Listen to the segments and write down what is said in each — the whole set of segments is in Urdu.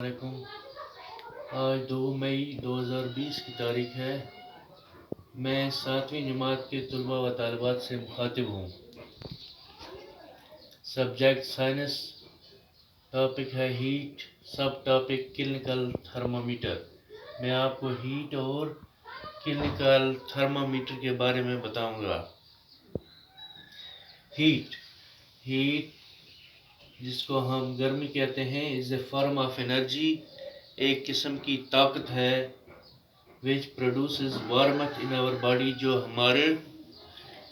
علیکم۔ آج 2 مئی 2020 کی تاریخ ہے۔ میں 7ویں جماعت کے طلباء و طالبات سے مخاطب ہوں۔ سبجیکٹ سائنس، ٹاپک ہے ہیٹ، سب ٹاپک کلینکل تھرمامیٹر۔ میں آپ کو ہیٹ اور کلینکل تھرمامیٹر کے بارے میں بتاؤں گا۔ ہیٹ جس کو ہم گرمی کہتے ہیں از اے فارم آف انرجی، ایک قسم کی طاقت ہے which produces warmth in our body، جو ہمارے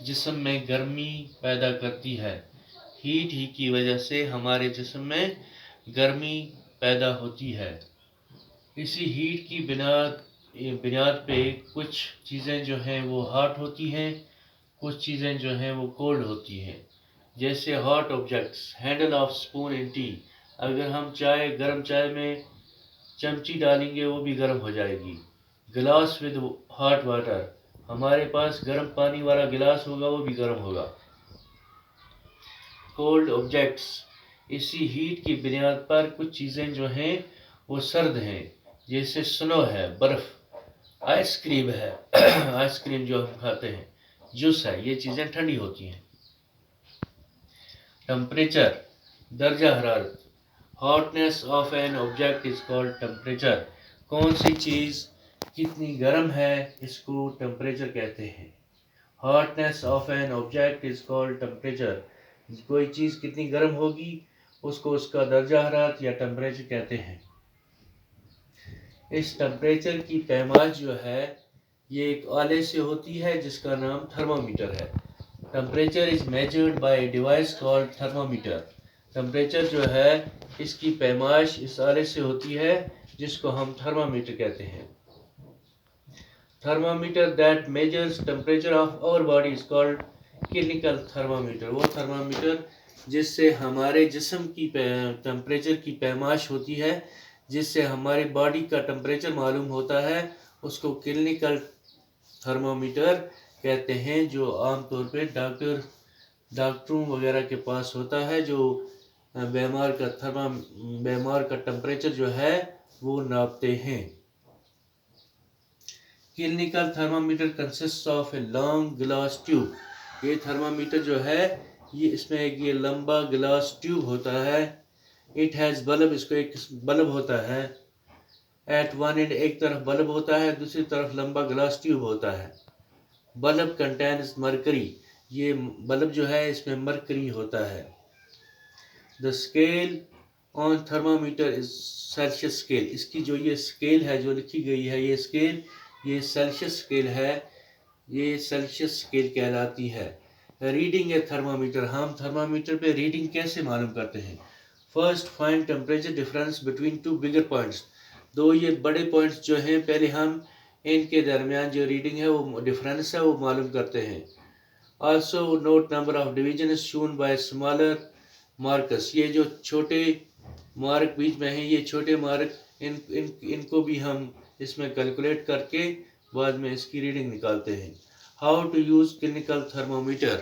جسم میں گرمی پیدا کرتی ہے۔ ہیٹ ہی کی وجہ سے ہمارے جسم میں گرمی پیدا ہوتی ہے۔ اسی ہیٹ کی بنیاد پہ کچھ چیزیں جو ہیں وہ ہاٹ ہوتی ہیں، کچھ چیزیں جو ہیں وہ کولڈ ہوتی ہیں۔ جیسے hot objects, handle of spoon in tea, اگر ہم گرم چائے میں چمچی ڈالیں گے وہ بھی گرم ہو جائے گی۔ گلاس ود ہاٹ واٹر، ہمارے پاس گرم پانی والا گلاس ہوگا وہ بھی گرم ہوگا۔ کولڈ آبجیکٹس، اسی ہیٹ کی بنیاد پر کچھ چیزیں جو ہیں وہ سرد ہیں، جیسے سنو ہے، برف، آئس کریم ہے آئس کریم جو ہم کھاتے ہیں، جوس ہے، یہ چیزیں ٹھنڈی ہوتی ہیں۔ ٹمپریچر، درجہ حرارت، hotness of an object is called temperature, کون سی چیز کتنی گرم ہے اس کو ٹمپریچر کہتے ہیں۔ Hotness of an object is called temperature, کوئی چیز کتنی گرم ہوگی اس کو اس کا درجہ حرارت یا ٹمپریچر کہتے ہیں۔ اس ٹمپریچر کی پیمائش جو ہے یہ ایک آلے سے ہوتی ہے جس کا نام تھرمامیٹر ہے۔ Temperature is measured by a device called thermometer, temperature جو ہے اس کی پیمائش اس آلے سے ہوتی ہے جس کو ہم تھرمامیٹر کہتے ہیں۔ Thermometer that measures temperature of our body is called clinical thermometer, وہ تھرمامیٹر جس سے ہمارے جسم کی ٹمپریچر کی پیمائش ہوتی ہے، جس سے ہماری باڈی کا ٹمپریچر معلوم ہوتا ہے، اس کو کلینکل تھرمامیٹر کہتے ہیں، جو عام طور پہ ڈاکٹروں وغیرہ کے پاس ہوتا ہے، جو بیمار کا ٹمپریچر جو ہے وہ ناپتے ہیں۔ Clinical thermometer consist of a long glass tube, یہ تھرمامیٹر جو ہے اس میں ایک لمبا گلاس ٹیوب ہوتا ہے۔ اٹ ہیز بلب، اس کو ایک بلب ہوتا ہے۔ ایٹ ون اینڈ، ایک طرف بلب ہوتا ہے، دوسری طرف لمبا گلاس ٹیوب ہوتا ہے۔ بلب کنٹینز مرکری، یہ بلب جو ہے اس میں مرکری ہوتا ہے۔ The scale on thermometer is Celsius scale, اس کی جو یہ اسکیل ہے جو لکھی گئی ہے، یہ اسکیل یہ سیلسیس اسکیل ہے، یہ سیلسیس اسکیل کہلاتی ہے۔ ریڈنگ اے تھرمامیٹر، ہم تھرمامیٹر پہ ریڈنگ کیسے معلوم کرتے ہیں؟ First find temperature difference between two bigger points, دو یہ بڑے پوائنٹس جو ہیں پہلے ہم ان کے درمیان جو ریڈنگ ہے وہ ڈفرینس ہے وہ معلوم کرتے ہیں۔ Also note number of divisions shown by smaller marks, یہ جو چھوٹے مارک بیچ میں ہیں، یہ چھوٹے مارک ان کو بھی ہم اس میں کیلکولیٹ کر کے بعد میں اس کی ریڈنگ نکالتے ہیں۔ How to use clinical thermometer,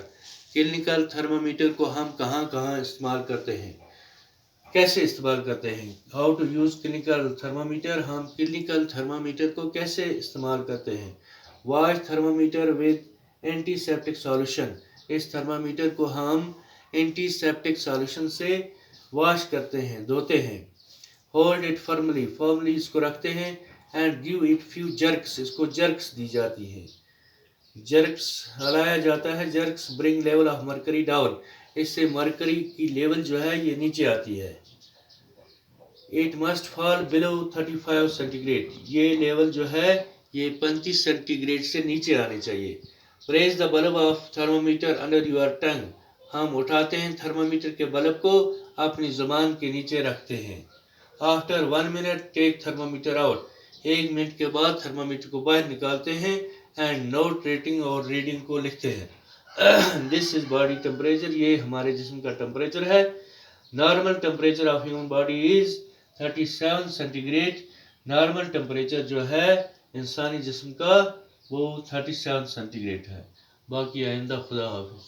clinical thermometer کو ہم کہاں کہاں استعمال کرتے ہیں، کیسے استعمال کرتے ہیں؟ How to use clinical thermometer, ہم کلینکل تھرمامیٹر کو کیسے استعمال کرتے ہیں؟ Wash thermometer with antiseptic solution, اس تھرمامیٹر کو ہم اینٹی سیپٹک سالوشن سے واش کرتے ہیں، دھوتے ہیں۔ ہولڈ اٹ فرملی، اس کو رکھتے ہیں۔ اینڈ گیو اٹ فیو جرکس، اس کو جرکس دی جاتی ہیں، جرکس ہلایا جاتا ہے۔ جرکس برنگ لیول آف مرکری ڈاؤن، اس سے مرکری کی لیول جو ہے یہ نیچے آتی ہے۔ It must fall below 35 centigrade, یہ لیول جو ہے یہ 35 سینٹی گریڈ سے نیچے آنی چاہیے۔ Press the bulb of thermometer under your tongue, ہم اٹھاتے ہیں تھرمامیٹر کے بلب کو اپنی زبان کے نیچے رکھتے ہیں۔ آفٹر 1 منٹ ٹیک تھرمامیٹر آؤٹ، 1 منٹ کے بعد تھرمامیٹر کو باہر نکالتے ہیں۔ اینڈ نوٹ ریٹنگ، اور ریڈنگ کو لکھتے ہیں۔ دس از باڈی ٹمپریچر، یہ ہمارے جسم کا ٹمپریچر ہے۔ Normal temperature of human body is 37 centigrade, normal temperature جو ہے انسانی جسم کا وہ 37 سینٹی گریڈ ہے۔ باقی آئندہ، خدا حافظ۔